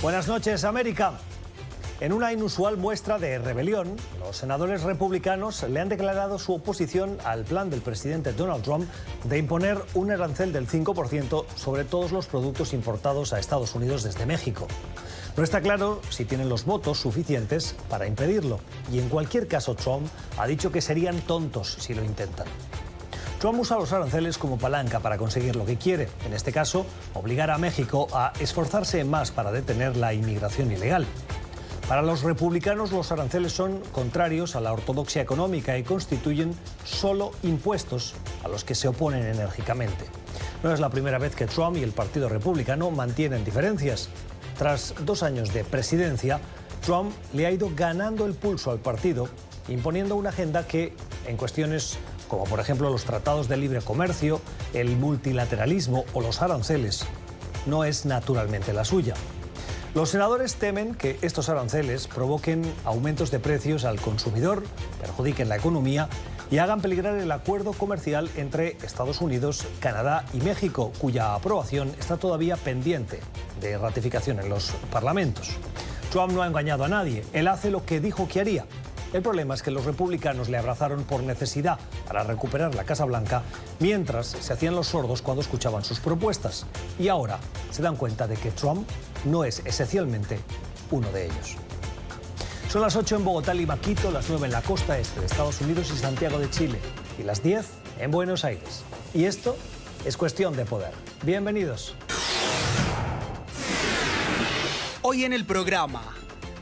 Buenas noches, América. En una inusual muestra de rebelión, los senadores republicanos le han declarado su oposición al plan del presidente Donald Trump de imponer un arancel del 5% sobre todos los productos importados a Estados Unidos desde México. No está claro si tienen los votos suficientes para impedirlo, y en cualquier caso Trump ha dicho que serían tontos si lo intentan. Trump usa los aranceles como palanca para conseguir lo que quiere, en este caso, obligar a México a esforzarse más para detener la inmigración ilegal. Para los republicanos, los aranceles son contrarios a la ortodoxia económica y constituyen solo impuestos a los que se oponen enérgicamente. No es la primera vez que Trump y el Partido Republicano mantienen diferencias. Tras 2 años de presidencia, Trump le ha ido ganando el pulso al partido, imponiendo una agenda que, en cuestiones como por ejemplo los tratados de libre comercio, el multilateralismo o los aranceles, no es naturalmente la suya. Los senadores temen que estos aranceles provoquen aumentos de precios al consumidor, perjudiquen la economía y hagan peligrar el acuerdo comercial entre Estados Unidos, Canadá y México, cuya aprobación está todavía pendiente de ratificación en los parlamentos. Trump no ha engañado a nadie, él hace lo que dijo que haría. El problema es que los republicanos le abrazaron por necesidad para recuperar la Casa Blanca, mientras se hacían los sordos cuando escuchaban sus propuestas. Y ahora se dan cuenta de que Trump no es esencialmente uno de ellos. Son las 8 en Bogotá, Lima, Quito, las 9 en la costa este de Estados Unidos y Santiago de Chile, y las 10 en Buenos Aires. Y esto es Cuestión de Poder. Bienvenidos. Hoy en el programa,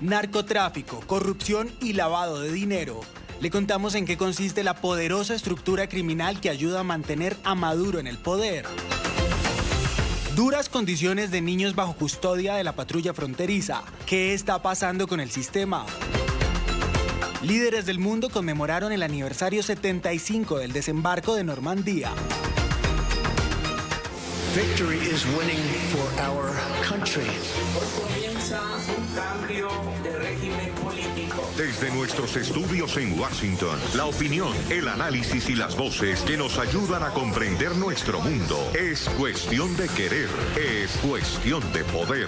narcotráfico, corrupción y lavado de dinero. Le contamos en qué consiste la poderosa estructura criminal que ayuda a mantener a Maduro en el poder. Duras condiciones de niños bajo custodia de la patrulla fronteriza. ¿Qué está pasando con el sistema? Líderes del mundo conmemoraron el aniversario 75 del desembarco de Normandía. Victory is winning for our country. Hoy comienza un cambio de régimen político. Desde nuestros estudios en Washington, la opinión, el análisis y las voces que nos ayudan a comprender nuestro mundo. Es cuestión de querer, es cuestión de poder.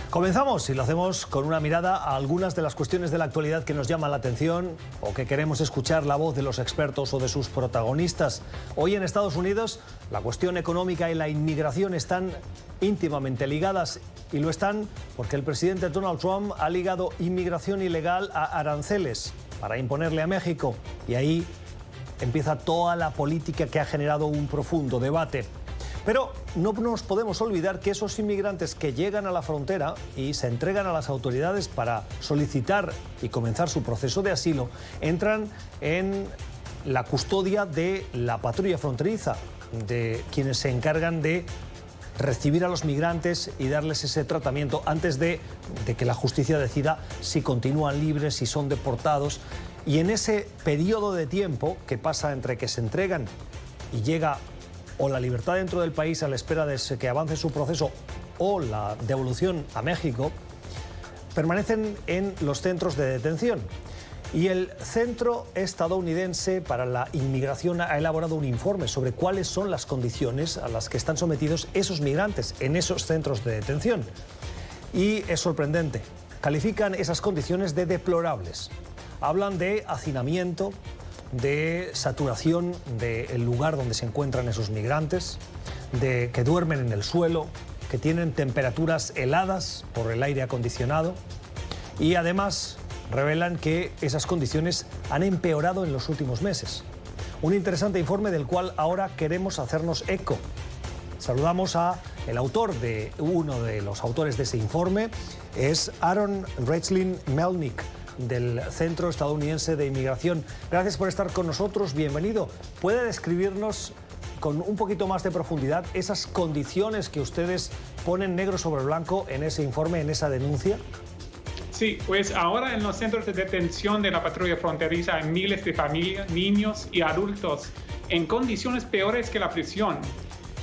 Comenzamos y lo hacemos con una mirada a algunas de las cuestiones de la actualidad que nos llaman la atención o que queremos escuchar la voz de los expertos o de sus protagonistas. Hoy en Estados Unidos la cuestión económica y la inmigración están íntimamente ligadas, y lo están porque el presidente Donald Trump ha ligado inmigración ilegal a aranceles para imponerle a México, y ahí empieza toda la política que ha generado un profundo debate. Pero no nos podemos olvidar que esos inmigrantes que llegan a la frontera y se entregan a las autoridades para solicitar y comenzar su proceso de asilo, entran en la custodia de la patrulla fronteriza, de quienes se encargan de recibir a los migrantes y darles ese tratamiento antes de que la justicia decida si continúan libres, si son deportados. Y en ese periodo de tiempo que pasa entre que se entregan y llega o la libertad dentro del país a la espera de que avance su proceso o la devolución a México, permanecen en los centros de detención. Y el Centro Estadounidense para la Inmigración ha elaborado un informe sobre cuáles son las condiciones a las que están sometidos esos migrantes en esos centros de detención. Y es sorprendente. Califican esas condiciones de deplorables. Hablan de hacinamiento, de saturación del lugar donde se encuentran esos migrantes, de que duermen en el suelo, que tienen temperaturas heladas por el aire acondicionado, y además revelan que esas condiciones han empeorado en los últimos meses. Un interesante informe del cual ahora queremos hacernos eco. Saludamos a uno de los autores de ese informe, es Aaron Reitzlin Melnick, del Centro Estadounidense de Inmigración. Gracias por estar con nosotros, bienvenido. ¿Puede describirnos con un poquito más de profundidad esas condiciones que ustedes ponen negro sobre blanco en ese informe, en esa denuncia? Sí, pues ahora en los centros de detención de la patrulla fronteriza hay miles de familias, niños y adultos en condiciones peores que la prisión.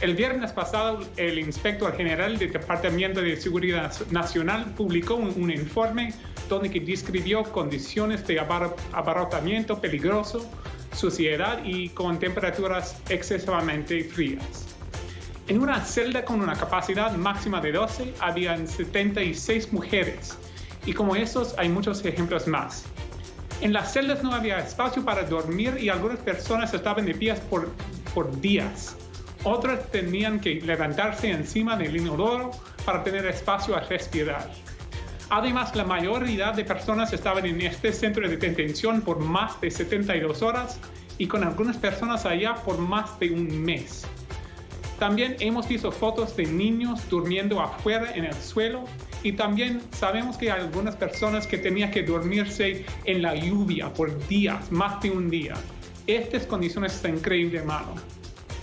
El viernes pasado, el inspector general del Departamento de Seguridad Nacional publicó un informe donde describió condiciones de abarrotamiento peligroso, suciedad y con temperaturas excesivamente frías. En una celda con una capacidad máxima de 12 habían 76 mujeres, y como esos hay muchos ejemplos más. En las celdas no había espacio para dormir y algunas personas estaban de pie por días. Otras tenían que levantarse encima del inodoro para tener espacio a respirar. Además, la mayoría de personas estaban en este centro de detención por más de 72 horas y con algunas personas allá por más de un mes. También hemos visto fotos de niños durmiendo afuera en el suelo y también sabemos que hay algunas personas que tenían que dormirse en la lluvia por días, más de un día. Estas condiciones están increíblemente malas.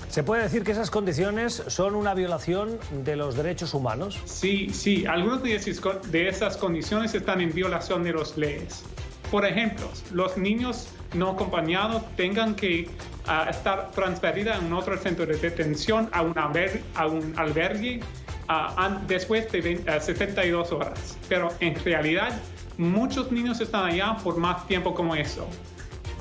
¿Se puede decir que esas condiciones son una violación de los derechos humanos? Sí, algunas de esas condiciones están en violación de las leyes. Por ejemplo, los niños no acompañados tengan que estar transferidos a un otro centro de detención, a un albergue, después de 72 horas. Pero en realidad, muchos niños están allá por más tiempo como eso.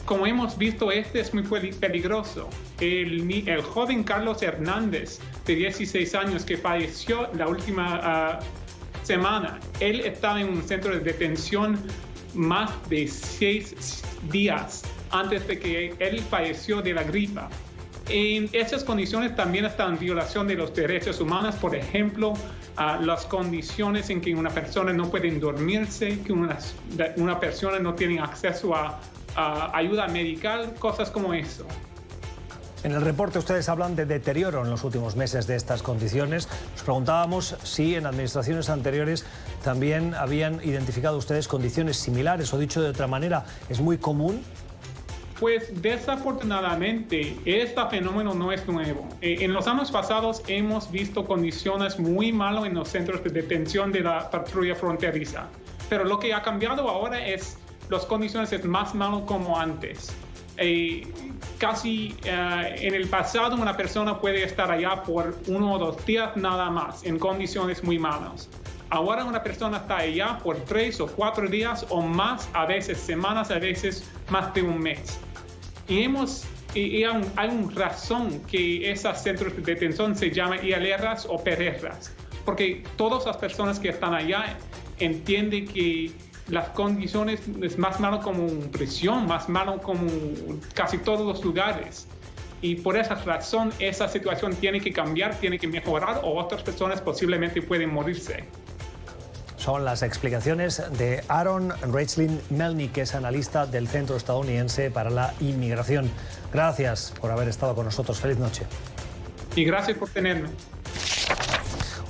Como hemos visto, este es muy peligroso. El joven Carlos Hernández, de 16 años, que falleció la última semana, él estaba en un centro de detención más de 6 días antes de que él falleció de la gripa. En esas condiciones también están en violación de los derechos humanos, por ejemplo, las condiciones en que una persona no puede dormirse, que una persona no tiene acceso a ayuda médica, cosas como eso. En el reporte ustedes hablan de deterioro en los últimos meses de estas condiciones. Nos preguntábamos si en administraciones anteriores también habían identificado ustedes condiciones similares, o dicho de otra manera, ¿es muy común? Pues desafortunadamente este fenómeno no es nuevo. En los años pasados hemos visto condiciones muy malas en los centros de detención de la patrulla fronteriza. Pero lo que ha cambiado ahora es las condiciones es más malo como antes. Casi en el pasado una persona puede estar allá por 1 o 2 días nada más, en condiciones muy malas. Ahora una persona está allá por 3 o 4 días o más, a veces semanas, a veces más de un mes. Y hay una razón que esos centros de detención se llaman ILRs o PRRs, porque todas las personas que están allá entienden que las condiciones es más malo como una prisión, más malo como casi todos los lugares. Y por esa razón, esa situación tiene que cambiar, tiene que mejorar, o otras personas posiblemente pueden morirse. Son las explicaciones de Aaron Reichling Melnick, que es analista del Centro Estadounidense para la Inmigración. Gracias por haber estado con nosotros. Feliz noche. Y gracias por tenerme.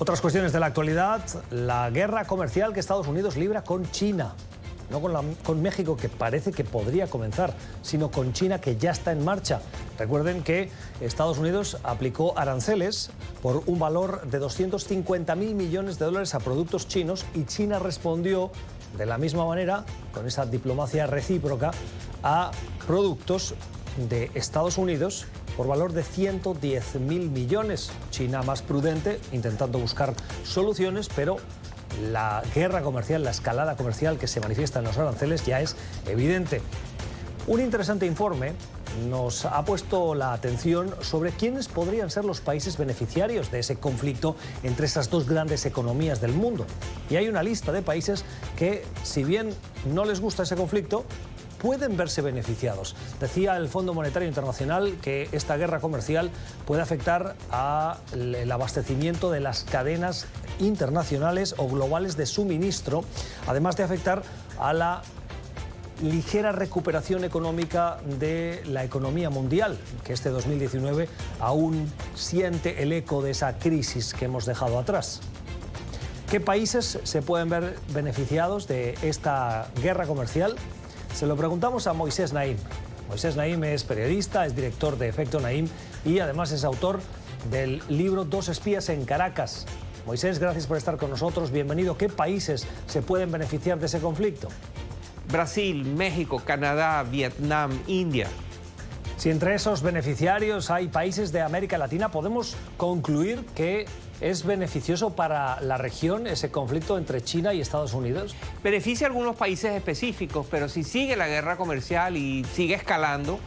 Otras cuestiones de la actualidad, la guerra comercial que Estados Unidos libra con China. No con México, que parece que podría comenzar, sino con China, que ya está en marcha. Recuerden que Estados Unidos aplicó aranceles por un valor de 250.000 millones de dólares a productos chinos, y China respondió de la misma manera, con esa diplomacia recíproca, a productos de Estados Unidos por valor de 110.000 millones. China más prudente, intentando buscar soluciones, pero la guerra comercial, la escalada comercial que se manifiesta en los aranceles ya es evidente. Un interesante informe nos ha puesto la atención sobre quiénes podrían ser los países beneficiarios de ese conflicto entre esas dos grandes economías del mundo. Y hay una lista de países que, si bien no les gusta ese conflicto, pueden verse beneficiados. Decía el Fondo Monetario Internacional que esta guerra comercial puede afectar al abastecimiento de las cadenas internacionales o globales de suministro, además de afectar a la ligera recuperación económica de la economía mundial, que este 2019 aún siente el eco de esa crisis que hemos dejado atrás. ¿Qué países se pueden ver beneficiados de esta guerra comercial? Se lo preguntamos a Moisés Naim. Moisés Naim es periodista, es director de Efecto Naim y además es autor del libro Dos espías en Caracas. Moisés, gracias por estar con nosotros. Bienvenido. ¿Qué países se pueden beneficiar de ese conflicto? Brasil, México, Canadá, Vietnam, India. Si entre esos beneficiarios hay países de América Latina, ¿podemos concluir que es beneficioso para la región ese conflicto entre China y Estados Unidos? Beneficia a algunos países específicos, pero si sigue la guerra comercial y sigue escalando,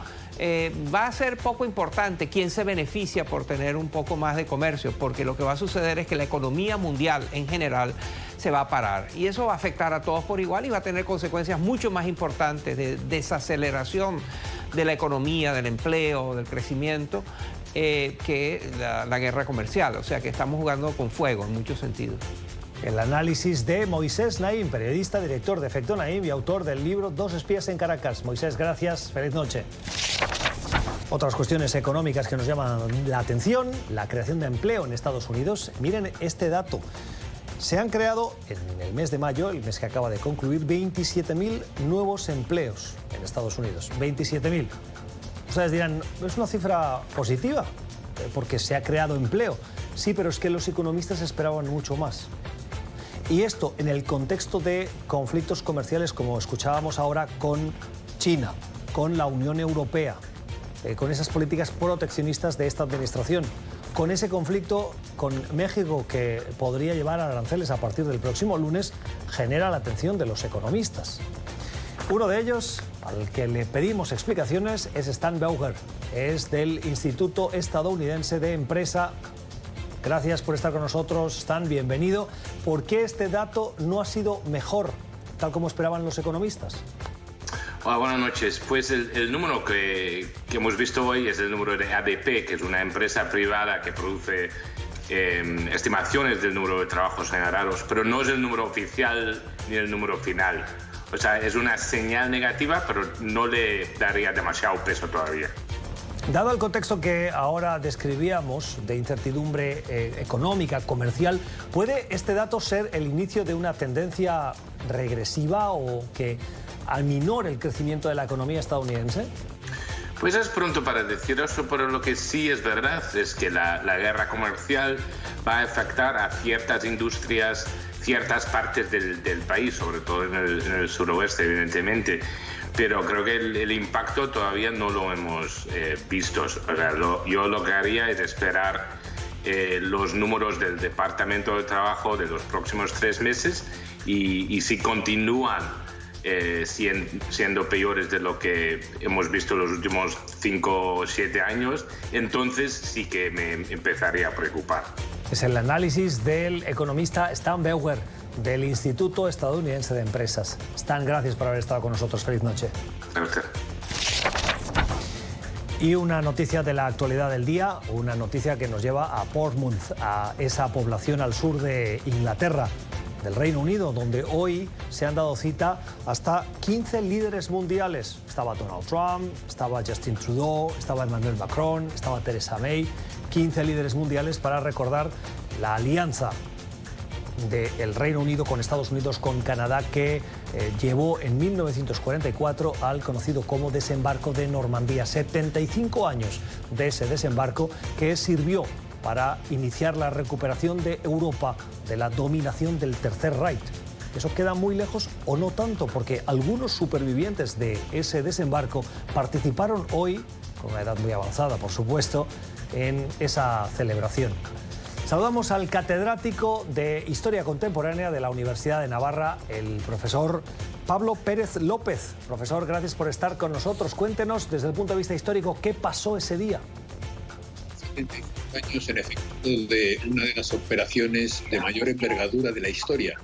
va a ser poco importante quién se beneficia por tener un poco más de comercio, porque lo que va a suceder es que la economía mundial en general se va a parar y eso va a afectar a todos por igual y va a tener consecuencias mucho más importantes de desaceleración de la economía, del empleo, del crecimiento, que la guerra comercial. O sea que estamos jugando con fuego en muchos sentidos. El análisis de Moisés Naim, periodista, director de Efecto Naim y autor del libro Dos espías en Caracas. Moisés, gracias. Feliz noche. Otras cuestiones económicas que nos llaman la atención, la creación de empleo en Estados Unidos. Miren este dato. Se han creado en el mes de mayo, el mes que acaba de concluir, 27.000 nuevos empleos en Estados Unidos. 27.000. Ustedes dirán, ¿es una cifra positiva? Porque se ha creado empleo. Sí, pero es que los economistas esperaban mucho más. Y esto en el contexto de conflictos comerciales, como escuchábamos ahora, con China, con la Unión Europea, con esas políticas proteccionistas de esta administración, con ese conflicto con México que podría llevar a aranceles a partir del próximo lunes, genera la atención de los economistas. Uno de ellos, al que le pedimos explicaciones, es Stan Bauer, es del Instituto Estadounidense de Empresa. Gracias por estar con nosotros, Stan, bienvenido. ¿Por qué este dato no ha sido mejor, tal como esperaban los economistas? Hola, buenas noches. Pues el número que hemos visto hoy es el número de ADP, que es una empresa privada que produce estimaciones del número de trabajos generados, pero no es el número oficial ni el número final. O sea, es una señal negativa, pero no le daría demasiado peso todavía. Dado el contexto que ahora describíamos de incertidumbre económica, comercial, ¿puede este dato ser el inicio de una tendencia regresiva o que aminore el crecimiento de la economía estadounidense? Pues es pronto para decir eso, pero lo que sí es verdad es que la guerra comercial va a afectar a ciertas industrias, ciertas partes del país, sobre todo en el suroeste, evidentemente. Pero creo que el impacto todavía no lo hemos visto. O sea, yo lo que haría es esperar los números del Departamento de Trabajo de los próximos 3 meses y si continúan siendo peores de lo que hemos visto los últimos 5 o 7 años, entonces sí que me empezaría a preocupar. Es el análisis del economista Stan Bauer, del Instituto Estadounidense de Empresas. Stan, gracias por haber estado con nosotros. Feliz noche. Gracias. Y una noticia de la actualidad del día, una noticia que nos lleva a Portsmouth, a esa población al sur de Inglaterra, del Reino Unido, donde hoy se han dado cita hasta 15 líderes mundiales. Estaba Donald Trump, estaba Justin Trudeau, estaba Emmanuel Macron, estaba Theresa May. 15 líderes mundiales para recordar la alianza del Reino Unido con Estados Unidos, con Canadá, que llevó en 1944 al conocido como desembarco de Normandía. 75 años de ese desembarco que sirvió para iniciar la recuperación de Europa de la dominación del Tercer Reich. ¿Eso queda muy lejos o no tanto? Porque algunos supervivientes de ese desembarco participaron hoy, con una edad muy avanzada por supuesto, en esa celebración. Saludamos al catedrático de Historia Contemporánea de la Universidad de Navarra, el profesor Pablo Pérez López. Profesor, gracias por estar con nosotros. Cuéntenos desde el punto de vista histórico qué pasó ese día. 75 años en efecto de una de las operaciones de mayor envergadura de la historia,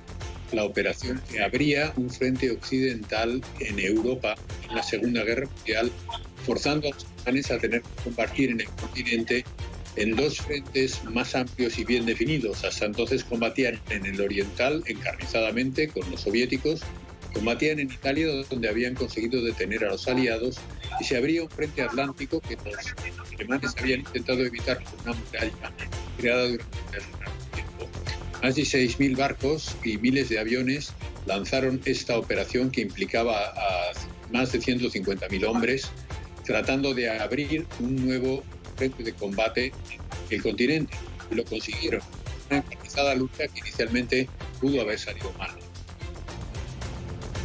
la operación que abría un frente occidental en Europa en la Segunda Guerra Mundial, forzando a los alemanes a tener que combatir en el continente en 2 frentes más amplios y bien definidos. Hasta entonces combatían en el oriental encarnizadamente con los soviéticos, combatían en Italia, donde habían conseguido detener a los aliados, y se abría un frente atlántico que los alemanes habían intentado evitar con una muralla creada durante el tiempo. Más de 6.000 barcos y miles de aviones lanzaron esta operación que implicaba a más de 150.000 hombres, tratando de abrir un nuevo frente de combate en el continente. Y lo consiguieron. Una encarnizada lucha que inicialmente pudo haber salido mal.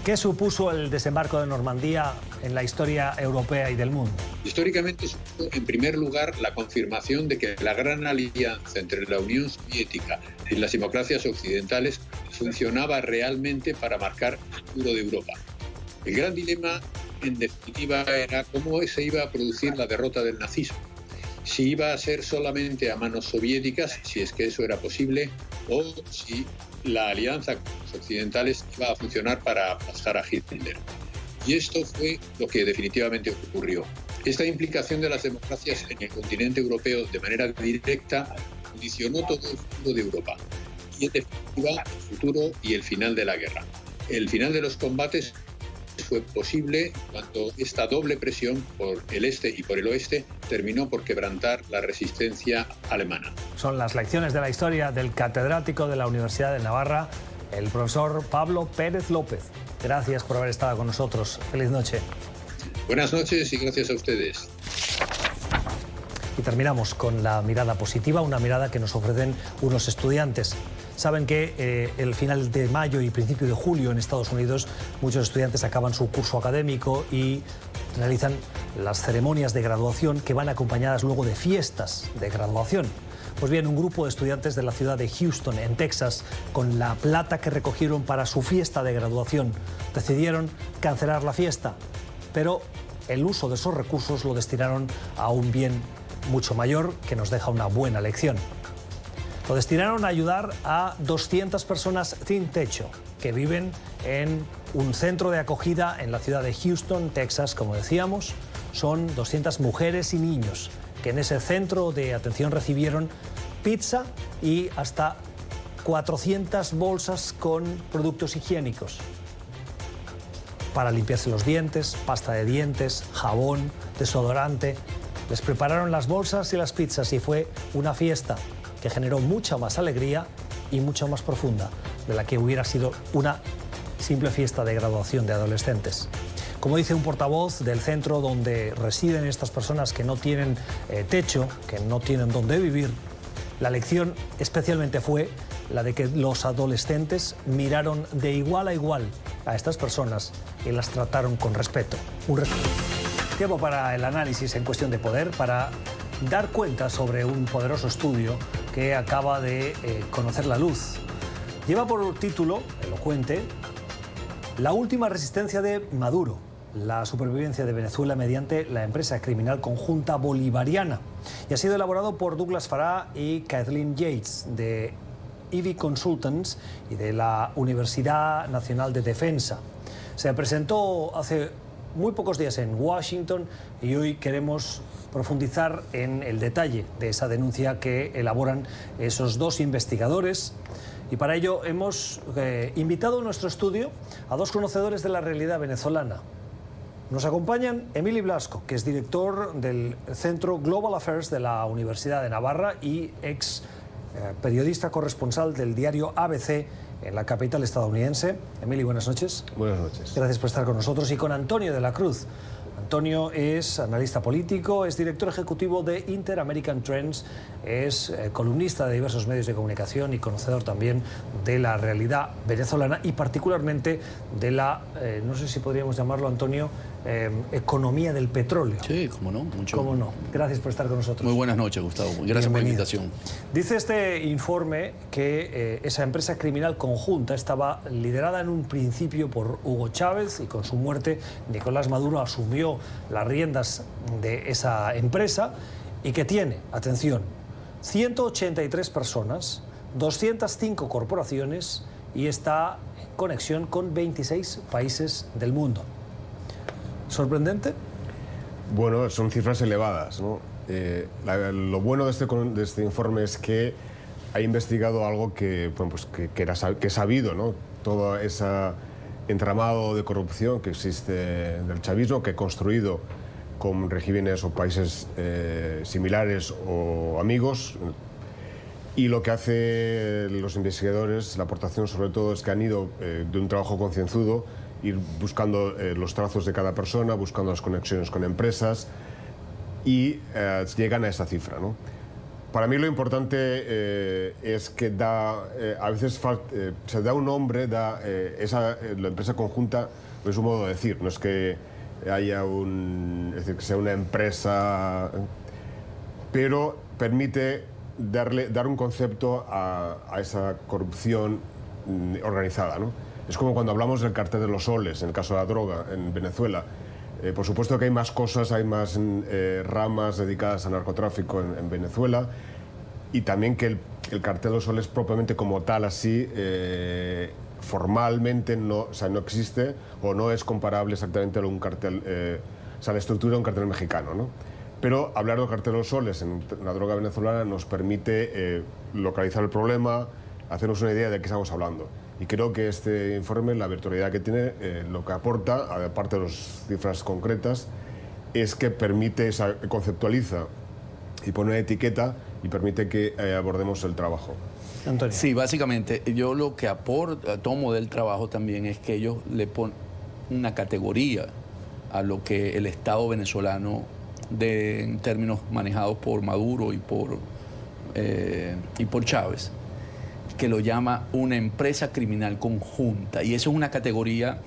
¿Qué supuso el desembarco de Normandía en la historia europea y del mundo? Históricamente supuso, en primer lugar, la confirmación de que la gran alianza entre la Unión Soviética y las democracias occidentales funcionaba realmente para marcar el futuro de Europa. El gran dilema en definitiva, era cómo se iba a producir la derrota del nazismo. Si iba a ser solamente a manos soviéticas, si es que eso era posible, o si la alianza con los occidentales iba a funcionar para aplastar a Hitler. Y esto fue lo que definitivamente ocurrió. Esta implicación de las democracias en el continente europeo de manera directa condicionó todo el futuro de Europa. Y en definitiva, el futuro y el final de la guerra. El final de los combates fue posible cuando esta doble presión por el este y por el oeste terminó por quebrantar la resistencia alemana. Son las lecciones de la historia del catedrático de la Universidad de Navarra, el profesor Pablo Pérez López. Gracias por haber estado con nosotros. Feliz noche. Buenas noches y gracias a ustedes. Y terminamos con la mirada positiva, una mirada que nos ofrecen unos estudiantes. Saben que el final de mayo y principio de julio en Estados Unidos muchos estudiantes acaban su curso académico y realizan las ceremonias de graduación que van acompañadas luego de fiestas de graduación. Pues bien, un grupo de estudiantes de la ciudad de Houston, en Texas, con la plata que recogieron para su fiesta de graduación, decidieron cancelar la fiesta, pero el uso de esos recursos lo destinaron a un bien mucho mayor que nos deja una buena lección. Lo destinaron a ayudar a 200 personas sin techo que viven en un centro de acogida en la ciudad de Houston, Texas, como decíamos. Son 200 mujeres y niños que en ese centro de atención recibieron pizza y hasta 400 bolsas con productos higiénicos para limpiarse los dientes, pasta de dientes, jabón, desodorante. Les prepararon las bolsas y las pizzas y fue una fiesta que generó mucha más alegría y mucho más profunda de la que hubiera sido una simple fiesta de graduación de adolescentes. Como dice un portavoz del centro donde residen estas personas que no tienen techo, que no tienen dónde vivir, la lección especialmente fue la de que los adolescentes miraron de igual a igual a estas personas y las trataron con respeto. Tiempo para el análisis en cuestión de poder, para dar cuenta sobre un poderoso estudio que acaba de conocer la luz. Lleva por título, elocuente, La última resistencia de Maduro, la supervivencia de Venezuela mediante la empresa criminal conjunta bolivariana. Y ha sido elaborado por Douglas Farah y Kathleen Yates de EV Consultants y de la Universidad Nacional de Defensa. Se presentó hace muy pocos días en Washington y hoy queremos profundizar en el detalle de esa denuncia que elaboran esos dos investigadores. Y para ello hemos invitado a nuestro estudio a dos conocedores de la realidad venezolana. Nos acompañan Emili Blasco, que es director del Centro Global Affairs de la Universidad de Navarra y ex periodista corresponsal del diario ABC en la capital estadounidense. Emili, buenas noches. Buenas noches. Gracias por estar con nosotros. Y con Antonio de la Cruz. Antonio es analista político, es director ejecutivo de Inter-American Trends, es columnista de diversos medios de comunicación y conocedor también de la realidad venezolana y particularmente de la, no sé si podríamos llamarlo, Antonio, economía del petróleo. Sí, cómo no, mucho. Cómo no. Gracias por estar con nosotros. Muy buenas noches, Gustavo. Gracias por la invitación. Dice este informe que esa empresa criminal conjunta estaba liderada en un principio por Hugo Chávez y con su muerte Nicolás Maduro asumió las riendas de esa empresa y que tiene, atención, 183 personas, 205 corporaciones y está en conexión con 26 países del mundo. ¿Sorprendente? Bueno, son cifras elevadas, ¿no? Lo bueno de este informe es que ha investigado algo que, bueno, pues que es sabido, ¿no? Todo ese entramado de corrupción que existe del chavismo, que ha construido con regímenes o países similares o amigos. Y lo que hacen los investigadores, la aportación sobre todo, es que han ido de un trabajo concienzudo, ir buscando los trazos de cada persona, buscando las conexiones con empresas y llegan a esta cifra, ¿no? Para mí lo importante es que a veces se da un nombre, la empresa conjunta es un modo de decir, no es que haya es decir, que sea una empresa, pero permite dar un concepto a esa corrupción organizada, ¿no? Es como cuando hablamos del cartel de los soles, en el caso de la droga en Venezuela. Por supuesto que hay más cosas, hay más ramas dedicadas al narcotráfico en Venezuela, y también que el cartel de los soles propiamente como tal, así, formalmente no, o sea, no existe o no es comparable exactamente a un cartel, o sea, la estructura de un cartel mexicano, ¿no? Pero hablar del cartel de los soles en la droga venezolana nos permite localizar el problema, hacernos una idea de qué estamos hablando. Y creo que este informe, la virtualidad que tiene, lo que aporta, aparte de las cifras concretas, es que permite, conceptualiza y pone una etiqueta y permite que abordemos el trabajo. Antonio. Sí, básicamente, yo lo que tomo del trabajo también es que ellos le ponen una categoría a lo que el Estado venezolano, en términos manejados por Maduro y por Chávez, que lo llama una empresa criminal conjunta. Y eso es una categoría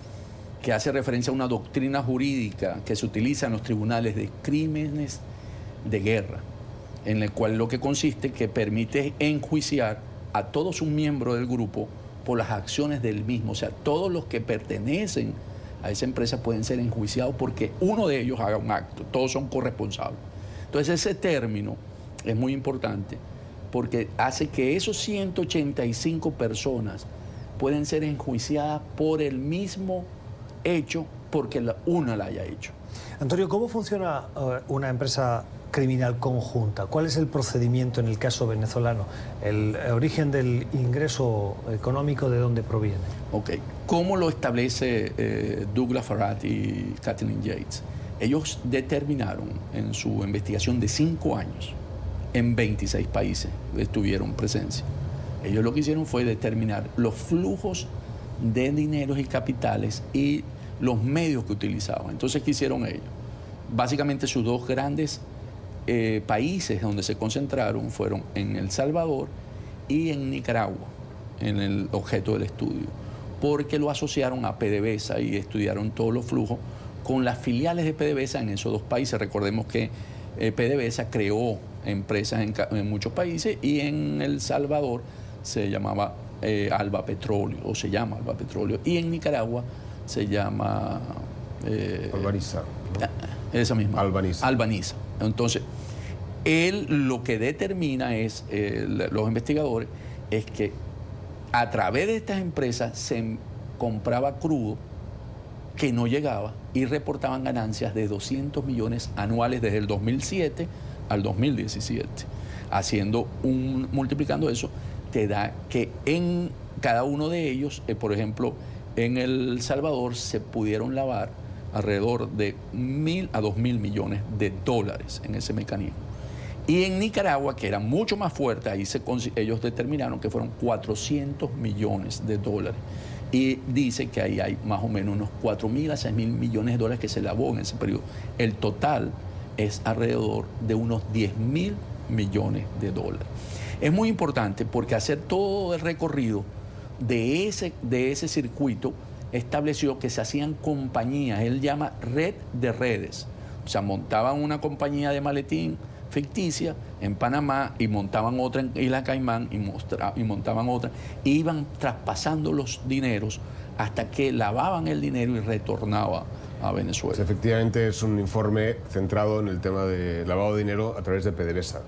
que hace referencia a una doctrina jurídica que se utiliza en los tribunales de crímenes de guerra, en el cual lo que consiste que permite enjuiciar a todos un miembro del grupo por las acciones del mismo. O sea, todos los que pertenecen a esa empresa pueden ser enjuiciados porque uno de ellos haga un acto. Todos son corresponsables. Entonces ese término es muy importante porque hace que esos 185 personas pueden ser enjuiciadas por el mismo hecho porque una la haya hecho. Antonio, ¿cómo funciona una empresa criminal conjunta? ¿Cuál es el procedimiento en el caso venezolano? ¿El origen del ingreso económico de dónde proviene? Ok. ¿Cómo lo establece Douglas Farhat y Kathleen Yates? Ellos determinaron en su investigación de 5 años, en 26 países tuvieron presencia. Ellos lo que hicieron fue determinar los flujos de dineros y capitales y los medios que utilizaban. Entonces, ¿qué hicieron ellos? Básicamente sus dos grandes países donde se concentraron fueron en El Salvador y en Nicaragua, en el objeto del estudio, porque lo asociaron a PDVSA y estudiaron todos los flujos con las filiales de PDVSA en esos dos países. Recordemos que PDVSA creó empresas en muchos países y en El Salvador se llamaba Alba Petróleo, o se llama Alba Petróleo, y en Nicaragua se llama... Albaniza, ¿no? Esa misma. Albaniza. Albaniza. Entonces, él lo que determina es, los investigadores, es que a través de estas empresas se compraba crudo que no llegaba y reportaban ganancias de 200 millones anuales desde el 2007 al 2017. Multiplicando eso, te da que en cada uno de ellos, por ejemplo, en El Salvador se pudieron lavar alrededor de 1.000 a 2.000 millones de dólares en ese mecanismo. Y en Nicaragua, que era mucho más fuerte, ahí ellos determinaron que fueron 400 millones de dólares. Y dice que ahí hay más o menos unos 4.000 a 6.000 millones de dólares que se lavó en ese periodo. El total es alrededor de unos 10.000 millones de dólares. Es muy importante porque hacer todo el recorrido de ese circuito estableció que se hacían compañías, él llama red de redes. O sea, montaban una compañía de maletín ficticia en Panamá y montaban otra en Isla Caimán y montaban otra. E iban traspasando los dineros hasta que lavaban el dinero y retornaba a Venezuela. Pues efectivamente es un informe centrado en el tema de lavado de dinero a través de PDVSA.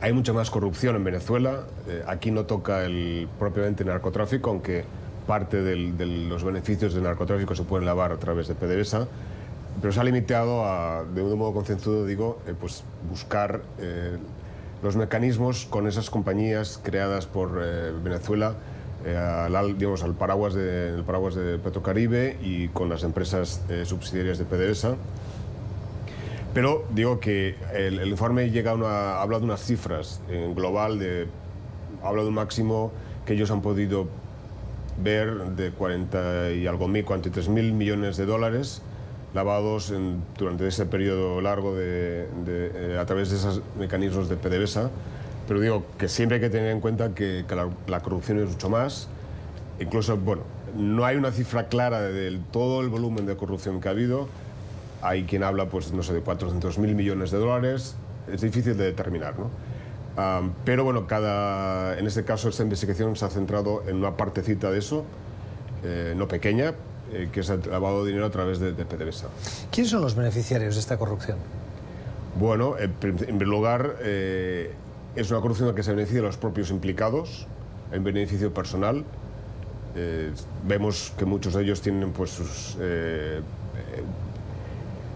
Hay mucha más corrupción en Venezuela. Aquí no toca propiamente narcotráfico, aunque parte de los beneficios del narcotráfico se pueden lavar a través de PDVSA, pero se ha limitado de un modo concienzudo, pues buscar los mecanismos con esas compañías creadas por Venezuela, al paraguas de Petrocaribe y con las empresas subsidiarias de PDVSA. Pero digo que el informe habla de unas cifras en global, habla de un máximo que ellos han podido ver de 43.000 millones de dólares lavados durante ese periodo largo a través de esos mecanismos de PDVSA. Pero digo que siempre hay que tener en cuenta que la corrupción es mucho más. Incluso, bueno, no hay una cifra clara de todo el volumen de corrupción que ha habido. Hay quien habla, pues, no sé, de 400.000 millones de dólares. Es difícil de determinar, ¿no? Pero bueno, en este caso esta investigación se ha centrado en una partecita de eso, no pequeña, que es el lavado de dinero a través de PDVSA. ¿Quiénes son los beneficiarios de esta corrupción? Bueno, en primer lugar, es una corrupción que se beneficia de los propios implicados, en beneficio personal. Vemos que muchos de ellos tienen pues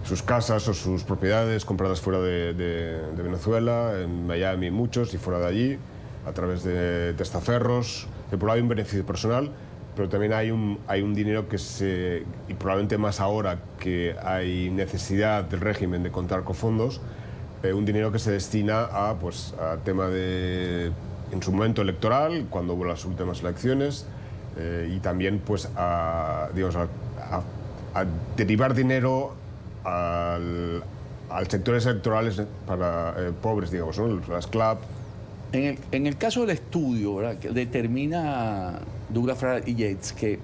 sus casas o sus propiedades compradas fuera de Venezuela, en Miami muchos y fuera de allí, a través de testaferros. Por un lado hay un beneficio personal, pero también hay un dinero que y probablemente más ahora que hay necesidad del régimen de contar con fondos, un dinero que se destina a tema de, en su momento electoral, cuando hubo las últimas elecciones, y también pues a derivar dinero al sectores electorales para pobres, digamos, ¿no? Las CLAP. En el caso del estudio, ¿verdad?, que determina Douglas Farrar y Yates que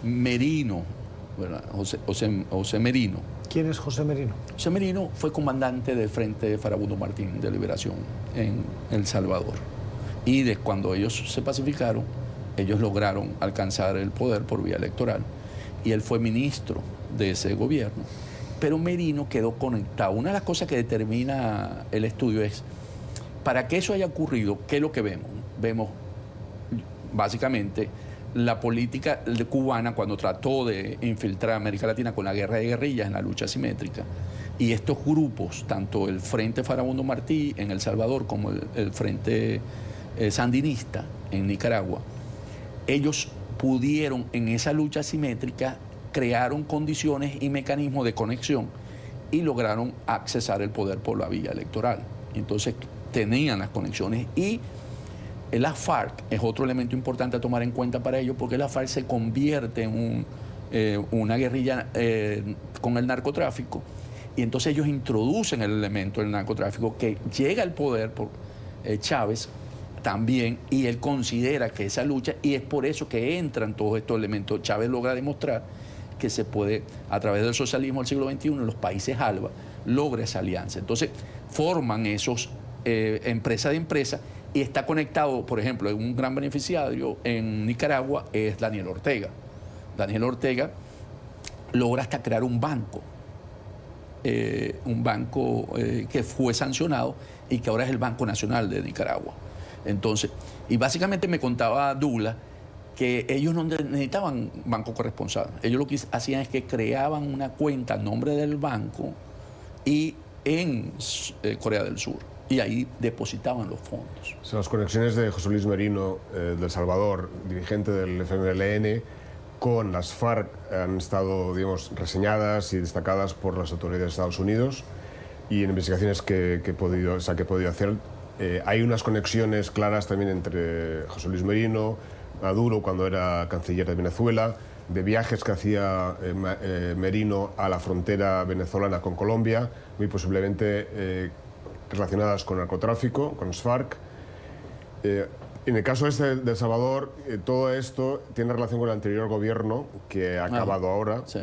Merino, ¿verdad?, José Merino. ¿Quién es José Merino? José Merino fue comandante del Frente Farabundo Martín de Liberación en El Salvador. Y cuando ellos se pacificaron, ellos lograron alcanzar el poder por vía electoral. Y él fue ministro de ese gobierno. Pero Merino quedó conectado. Una de las cosas que determina el estudio es, para que eso haya ocurrido, ¿qué es lo que vemos? Vemos básicamente la política cubana cuando trató de infiltrar a América Latina con la guerra de guerrillas en la lucha asimétrica. Y estos grupos, tanto el Frente Farabundo Martí en El Salvador como el Frente Sandinista en Nicaragua, ellos pudieron en esa lucha asimétrica, crearon condiciones y mecanismos de conexión y lograron accesar el poder por la vía electoral. Entonces tenían las conexiones y la FARC es otro elemento importante a tomar en cuenta para ello, porque la FARC se convierte en una guerrilla con el narcotráfico, y entonces ellos introducen el elemento del narcotráfico que llega al poder por Chávez también, y él considera que esa lucha, y es por eso que entran todos estos elementos. Chávez logra demostrar que se puede, a través del socialismo del siglo XXI, en los países ALBA, logra esa alianza. Entonces forman esos empresa de empresa, y está conectado, por ejemplo, un gran beneficiario en Nicaragua es Daniel Ortega. Daniel Ortega logra hasta crear un banco que fue sancionado y que ahora es el Banco Nacional de Nicaragua. Entonces, y básicamente me contaba Douglas que ellos no necesitaban banco corresponsal. Ellos lo que hacían es que creaban una cuenta a nombre del banco y en Corea del Sur, y ahí depositaban los fondos. Son las conexiones de José Luis Merino, de El Salvador, dirigente del FMLN, con las FARC han estado, digamos, reseñadas y destacadas por las autoridades de Estados Unidos, y en investigaciones que he podido hacer, hay unas conexiones claras también entre José Luis Merino, Maduro cuando era canciller de Venezuela, de viajes que hacía Merino a la frontera venezolana con Colombia, muy posiblemente relacionadas con narcotráfico, con las FARC. En el caso este de El Salvador, todo esto tiene relación con el anterior gobierno que ha acabado ahora. Sí.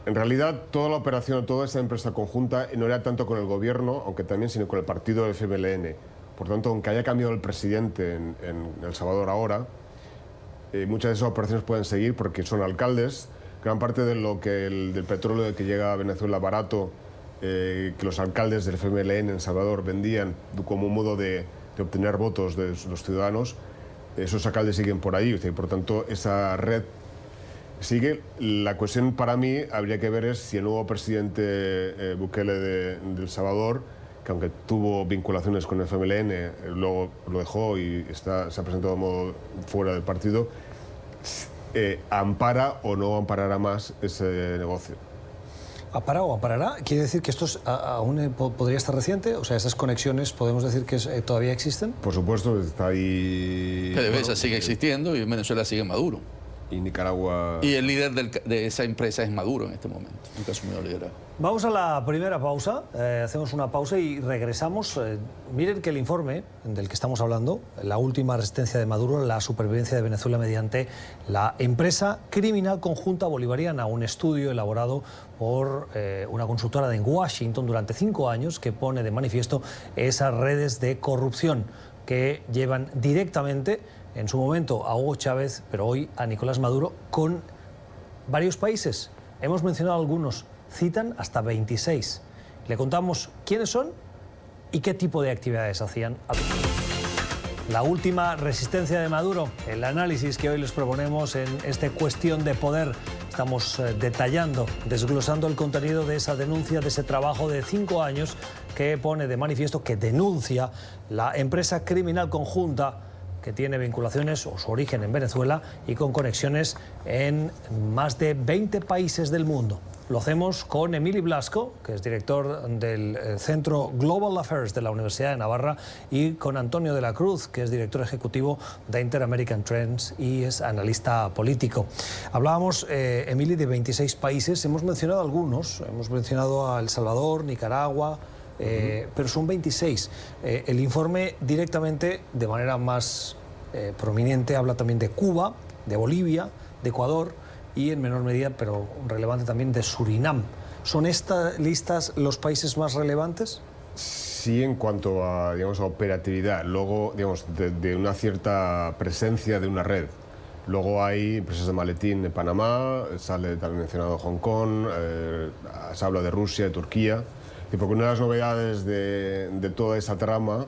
En realidad, toda la operación, toda esta empresa conjunta no era tanto con el gobierno, aunque también, sino con el partido del FMLN. Por tanto, aunque haya cambiado el presidente en El Salvador ahora, muchas de esas operaciones pueden seguir porque son alcaldes. Gran parte de del petróleo que llega a Venezuela barato, que los alcaldes del FMLN en El Salvador vendían como un modo de obtener votos de los ciudadanos, esos alcaldes siguen por ahí. Por tanto, esa red sigue. La cuestión para mí habría que ver es si el nuevo presidente Bukele de El Salvador, que aunque tuvo vinculaciones con el FMLN, luego lo dejó y se ha presentado de modo fuera del partido, ampara o no amparará más ese negocio. ¿Ampara o amparará? ¿Quiere decir que esto aún podría estar reciente? O sea, esas conexiones, ¿podemos decir que todavía existen? Por supuesto, está ahí... PDVSA sigue existiendo y en Venezuela sigue Maduro. Y Nicaragua... Y el líder de esa empresa es Maduro en este momento, en que asumió el liderazgo. Vamos a la primera pausa, hacemos una pausa y regresamos. Miren que el informe del que estamos hablando, la última resistencia de Maduro, la supervivencia de Venezuela mediante la empresa criminal conjunta bolivariana, un estudio elaborado por una consultora en Washington durante 5 años que pone de manifiesto esas redes de corrupción que llevan directamente en su momento a Hugo Chávez, pero hoy a Nicolás Maduro, con varios países. Hemos mencionado algunos, citan hasta 26. Le contamos quiénes son y qué tipo de actividades hacían. La última resistencia de Maduro, el análisis que hoy les proponemos en esta cuestión de poder. Estamos detallando, desglosando el contenido de esa denuncia, de ese trabajo de 5 años que pone de manifiesto, que denuncia la empresa criminal conjunta que tiene vinculaciones o su origen en Venezuela y con conexiones en más de 20 países del mundo. Lo hacemos con Emili Blasco, que es director del Centro Global Affairs de la Universidad de Navarra, y con Antonio de la Cruz, que es director ejecutivo de Inter-American Trends y es analista político. Hablábamos, Emili, de 26 países. Hemos mencionado algunos. Hemos mencionado a El Salvador, Nicaragua, pero son 26. El informe directamente, de manera más prominente, habla también de Cuba, de Bolivia, de Ecuador, y en menor medida, pero relevante también, de Surinam. ¿Son estas listas los países más relevantes? Sí, en cuanto a, digamos, a operatividad. Luego, digamos, de una cierta presencia de una red. Luego hay empresas de maletín en Panamá, sale también mencionado Hong Kong, se habla de Rusia, de Turquía. Y porque una de las novedades de toda esa trama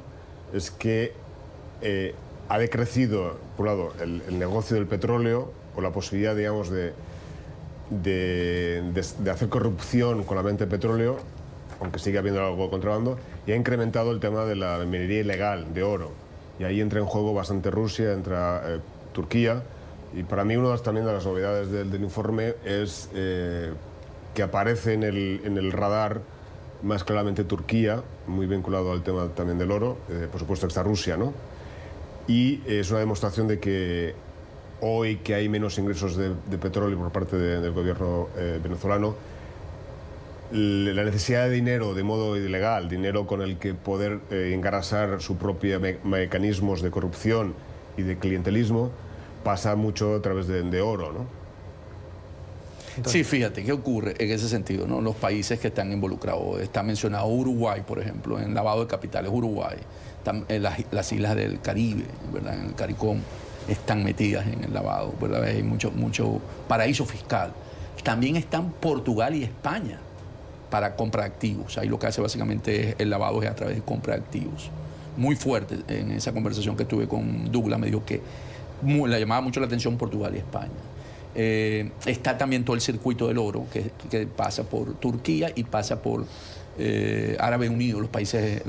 es que ha decrecido, por un lado, el negocio del petróleo, o la posibilidad, digamos, de hacer corrupción con la venta de petróleo, aunque sigue habiendo algo de contrabando, y ha incrementado el tema de la minería ilegal de oro. Y ahí entra en juego bastante Rusia, entra Turquía, y para mí una también de las novedades del informe es que aparece en el radar más claramente Turquía, muy vinculado al tema también del oro, por supuesto está Rusia, ¿no? Y es una demostración de que hoy que hay menos ingresos de petróleo por parte del gobierno venezolano, la necesidad de dinero de modo ilegal, dinero con el que poder engrasar su propio mecanismos de corrupción y de clientelismo, pasa mucho a través de oro, ¿no? Sí, fíjate, ¿qué ocurre en ese sentido, ¿no? Los países que están involucrados, está mencionado Uruguay, por ejemplo, en lavado de capitales, Uruguay, las islas del Caribe, ¿verdad? En el CARICOM, están metidas en el lavado, ¿verdad? Hay mucho paraíso fiscal. También están Portugal y España para compra de activos. Ahí lo que hace básicamente es el lavado es a través de compra de activos. Muy fuerte. En esa conversación que tuve con Douglas me dijo que le llamaba mucho la atención Portugal y España. Está también todo el circuito del oro que pasa por Turquía y pasa por Árabes Unidos, los países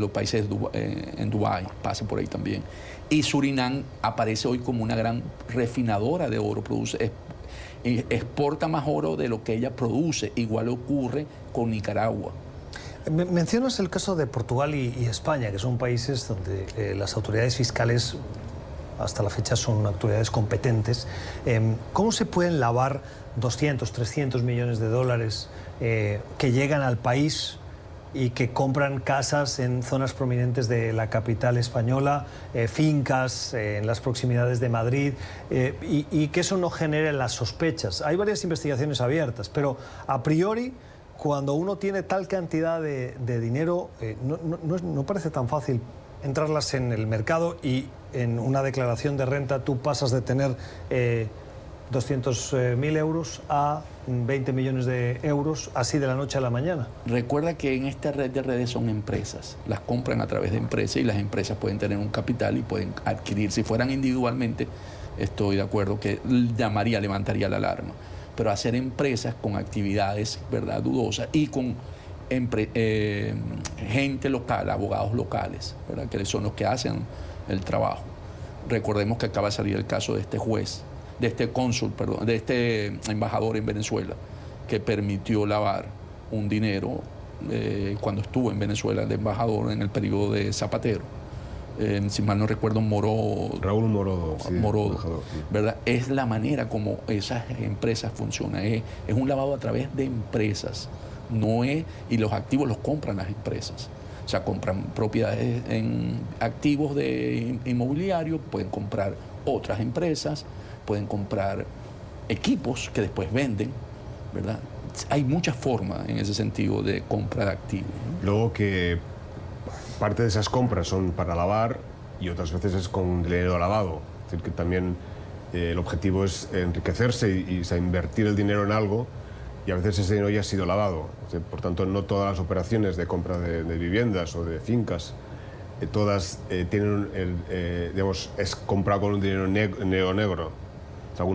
en Dubái, pasa por ahí también. Y Surinam aparece hoy como una gran refinadora de oro, exporta más oro de lo que ella produce. Igual ocurre con Nicaragua. Mencionas el caso de Portugal y España, que son países donde las autoridades fiscales hasta la fecha son autoridades competentes. ¿Cómo se pueden lavar 200, 300 millones de dólares que llegan al país y que compran casas en zonas prominentes de la capital española, fincas en las proximidades de Madrid, y que eso no genere las sospechas? Hay varias investigaciones abiertas, pero a priori, cuando uno tiene tal cantidad de dinero, no parece tan fácil entrarlas en el mercado, y en una declaración de renta tú pasas de tener 200.000 euros a 20 millones de euros así de la noche a la mañana. Recuerda que en esta red de redes son empresas, las compran a través de empresas y las empresas pueden tener un capital y pueden adquirir. Si fueran individualmente, estoy de acuerdo que levantaría la alarma, pero hacer empresas con actividades, ¿verdad?, dudosas y con gente local, abogados locales, ¿verdad?, que son los que hacen el trabajo. Recordemos que acaba de salir el caso de este juez, de este cónsul, perdón, de este embajador en Venezuela, que permitió lavar un dinero cuando estuvo en Venezuela de embajador en el periodo de Zapatero. Si mal no recuerdo, Raúl Morodo. Sí, Morodo, ¿verdad? Es la manera como esas empresas funcionan. Es un lavado a través de empresas. Y los activos los compran las empresas. O sea, compran propiedades en activos de inmobiliario, pueden comprar otras empresas, pueden comprar equipos que después venden, ¿verdad? Hay muchas formas en ese sentido de compra de activos, ¿no? Luego que parte de esas compras son para lavar, y otras veces es con dinero lavado. Es decir, que también el objetivo es enriquecerse y invertir el dinero en algo, y a veces ese dinero ya ha sido lavado. Por tanto, no todas las operaciones de compra de viviendas o de fincas, todas tienen, digamos, es comprado con un dinero negro. O sea,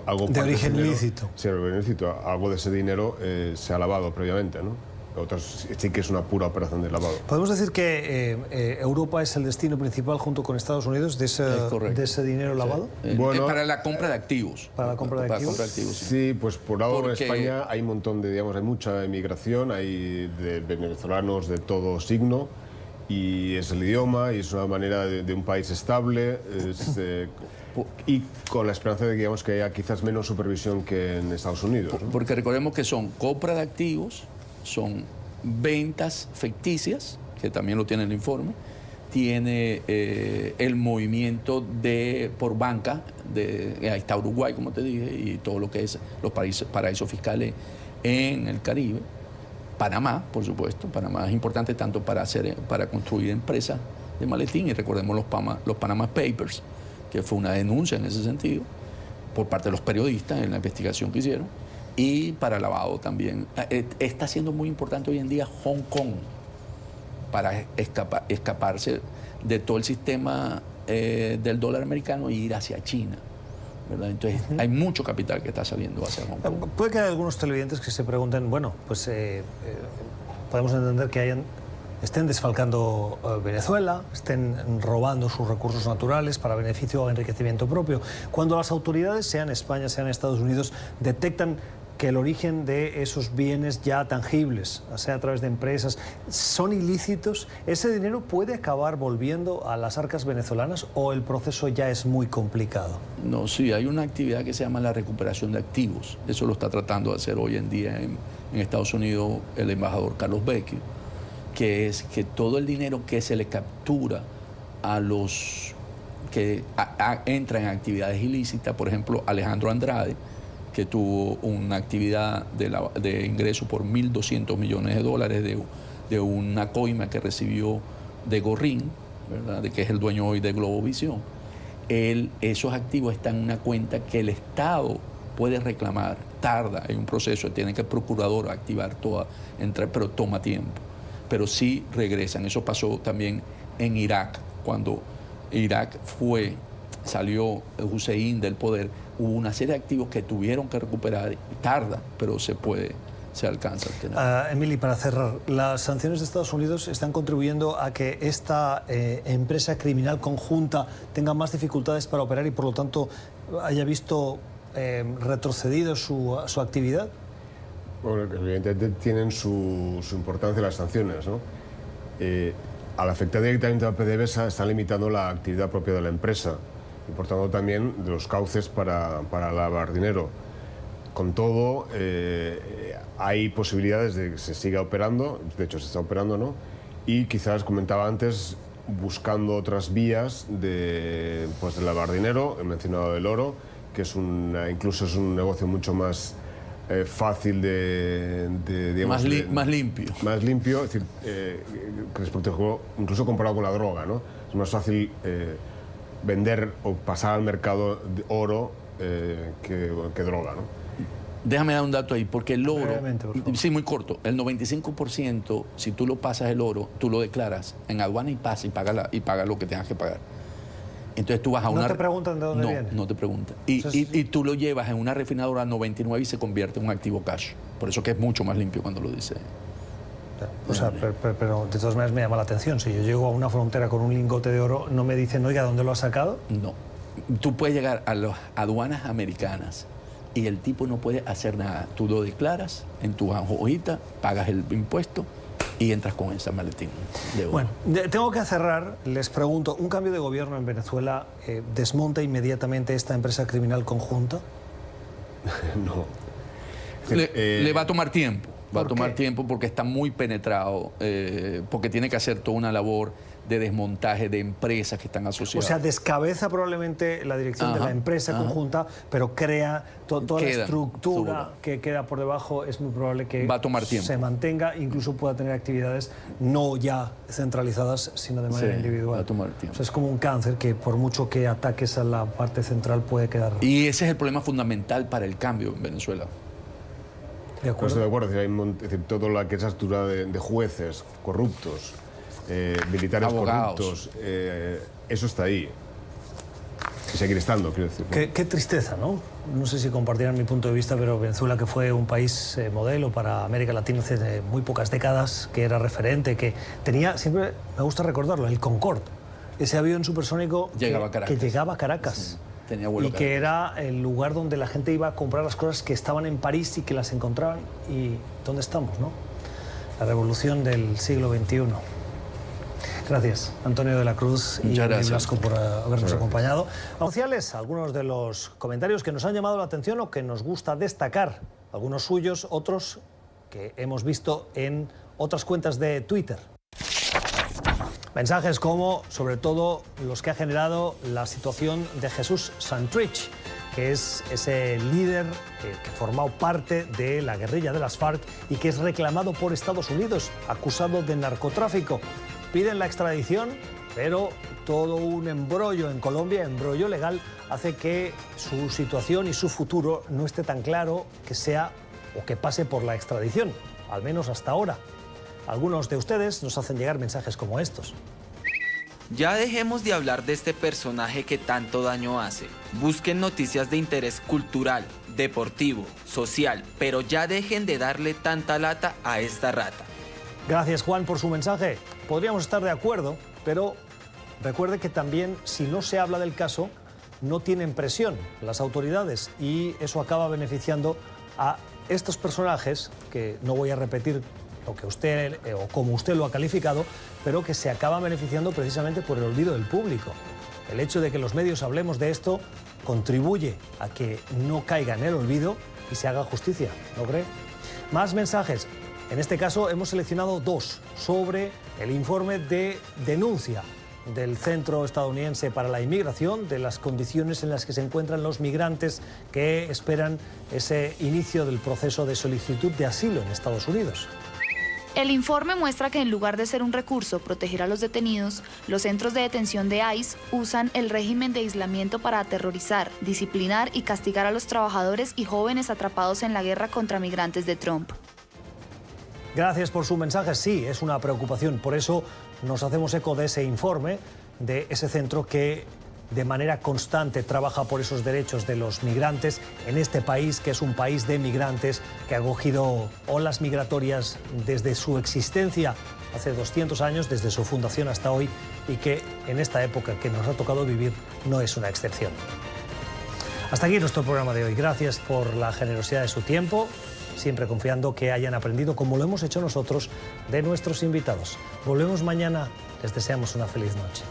algo de origen ilícito. Sí, ilícito. Algo de ese dinero se ha lavado previamente, ¿no? Otras sí que es una pura operación de lavado. ¿Podemos decir que Europa es el destino principal junto con Estados Unidos de ese dinero lavado? Sí. Bueno, para la compra de activos. Para la compra de activos. Sí, pues por lado en España hay un montón de, digamos, hay mucha emigración, hay de venezolanos de todo signo, y es el idioma y es una manera de un país estable. Y con la esperanza de que, digamos, que haya quizás menos supervisión que en Estados Unidos, ¿no? Porque recordemos que son compra de activos, son ventas ficticias, que también lo tiene el informe, tiene el movimiento por banca, ahí está Uruguay, como te dije, y todo lo que es los paraísos fiscales en el Caribe. Panamá, por supuesto, Panamá es importante tanto para construir empresas de maletín, y recordemos los Panama Papers, que fue una denuncia en ese sentido por parte de los periodistas en la investigación que hicieron, y para lavado también. Está siendo muy importante hoy en día Hong Kong para escaparse de todo el sistema del dólar americano e ir hacia China, ¿verdad? Entonces hay mucho capital que está saliendo hacia Hong Kong. Puede que haya algunos televidentes que se pregunten, bueno, pues podemos entender que estén desfalcando Venezuela, estén robando sus recursos naturales para beneficio o enriquecimiento propio. Cuando las autoridades, sean España, sean Estados Unidos, detectan que el origen de esos bienes ya tangibles, sea a través de empresas, son ilícitos, ¿ese dinero puede acabar volviendo a las arcas venezolanas o el proceso ya es muy complicado? No, sí, hay una actividad que se llama la recuperación de activos. Eso lo está tratando de hacer hoy en día en Estados Unidos el embajador Carlos Vecchio, que es que todo el dinero que se le captura a los que entran en actividades ilícitas, por ejemplo, Alejandro Andrade, que tuvo una actividad de ingreso por $1.200 millones de una coima que recibió de Gorrín, ¿verdad?, de que es el dueño hoy de Globovisión. Esos activos están en una cuenta que el Estado puede reclamar, tarda, hay un proceso, tiene que el procurador activar toda, pero toma tiempo. Pero sí regresan. Eso pasó también en Irak, cuando Irak salió Hussein del poder, hubo una serie de activos que tuvieron que recuperar, tarda, pero se alcanza a tener. Emily, para cerrar, ¿las sanciones de Estados Unidos están contribuyendo a que esta empresa criminal conjunta tenga más dificultades para operar y por lo tanto haya visto retrocedido su actividad? Bueno, evidentemente tienen su importancia las sanciones, ¿no? Al afectar directamente a PDVSA están limitando la actividad propia de la empresa y por tanto también de los cauces para lavar dinero. Con todo, hay posibilidades de que se siga operando, de hecho se está operando, ¿no? Y quizás, comentaba antes, buscando otras vías de lavar dinero. He mencionado el oro, que incluso es un negocio mucho más fácil digamos, más limpio. Más limpio, es decir, respecto, incluso comparado con la droga, ¿no? Es más fácil vender o pasar al mercado de oro que droga, ¿no? Déjame dar un dato ahí, porque el oro, sí, muy corto, el 95%, si tú lo pasas el oro, tú lo declaras en aduana y pasa y paga lo que tengas que pagar. Entonces tú vas a una... ¿No te preguntan de dónde viene? No te preguntan. Y tú lo llevas en una refinadora a 99 y se convierte en un activo cash. Por eso que es mucho más limpio cuando lo dice. O sea, pero de todas maneras me llama la atención. Si yo llego a una frontera con un lingote de oro, ¿no me dicen, oiga, ¿dónde lo has sacado? No. Tú puedes llegar a las aduanas americanas y el tipo no puede hacer nada. Tú lo declaras en tu hojita, pagas el impuesto y entras con ese maletín de oro. Bueno, tengo que cerrar. Les pregunto, ¿un cambio de gobierno en Venezuela desmonta inmediatamente esta empresa criminal conjunta? No. Le va a tomar tiempo. Va a tomar tiempo porque está muy penetrado, porque tiene que hacer toda una labor de desmontaje de empresas que están asociadas. O sea, descabeza probablemente la dirección de la empresa conjunta, pero crea toda la estructura que queda por debajo. Es muy probable que va a tomar tiempo, se mantenga, incluso pueda tener actividades no ya centralizadas, sino de manera individual. Va a tomar tiempo. O sea, es como un cáncer que por mucho que ataques a la parte central puede quedar. Y ese es el problema fundamental para el cambio en Venezuela. De acuerdo. Estoy de acuerdo. Es decir, toda la que es estructura de jueces corruptos, militares abogados corruptos, eso está ahí. Y seguir estando, quiero decir, ¿no? Qué tristeza, ¿no? No sé si compartirán mi punto de vista, pero Venezuela, que fue un país modelo para América Latina hace muy pocas décadas, que era referente, que tenía, siempre me gusta recordarlo, el Concorde, ese avión supersónico que llegaba a Caracas. Sí. Tenía vuelo Y que era el lugar donde la gente iba a comprar las cosas que estaban en París y que las encontraban. ¿Y dónde estamos, no? La revolución del siglo XXI. Gracias, Antonio de la Cruz y Blasco, por habernos acompañado. Sociales, algunos de los comentarios que nos han llamado la atención o que nos gusta destacar. Algunos suyos, otros que hemos visto en otras cuentas de Twitter. Mensajes como, sobre todo, los que ha generado la situación de Jesús Santrich, que es ese líder que ha formado parte de la guerrilla de las FARC y que es reclamado por Estados Unidos, acusado de narcotráfico. Piden la extradición, pero todo un embrollo en Colombia, embrollo legal, hace que su situación y su futuro no esté tan claro que sea o que pase por la extradición, al menos hasta ahora. Algunos de ustedes nos hacen llegar mensajes como estos. Ya dejemos de hablar de este personaje que tanto daño hace. Busquen noticias de interés cultural, deportivo, social, pero ya dejen de darle tanta lata a esta rata. Gracias, Juan, por su mensaje. Podríamos estar de acuerdo, pero recuerde que también, si no se habla del caso, no tienen presión las autoridades y eso acaba beneficiando a estos personajes, que no voy a repetir lo que usted o como usted lo ha calificado, pero que se acaban beneficiando precisamente por el olvido del público. El hecho de que los medios hablemos de esto contribuye a que no caiga en el olvido y se haga justicia, ¿no cree? Más mensajes. En este caso hemos seleccionado dos sobre el informe de denuncia del Centro Estadounidense para la Inmigración, de las condiciones en las que se encuentran los migrantes que esperan ese inicio del proceso de solicitud de asilo en Estados Unidos. El informe muestra que en lugar de ser un recurso proteger a los detenidos, los centros de detención de ICE usan el régimen de aislamiento para aterrorizar, disciplinar y castigar a los trabajadores y jóvenes atrapados en la guerra contra migrantes de Trump. Gracias por su mensaje. Sí, es una preocupación. Por eso nos hacemos eco de ese informe, de ese centro que de manera constante trabaja por esos derechos de los migrantes en este país, que es un país de migrantes, que ha acogido olas migratorias desde su existencia hace 200 años, desde su fundación hasta hoy, y que en esta época que nos ha tocado vivir no es una excepción. Hasta aquí nuestro programa de hoy. Gracias por la generosidad de su tiempo, siempre confiando que hayan aprendido, como lo hemos hecho nosotros, de nuestros invitados. Volvemos mañana. Les deseamos una feliz noche.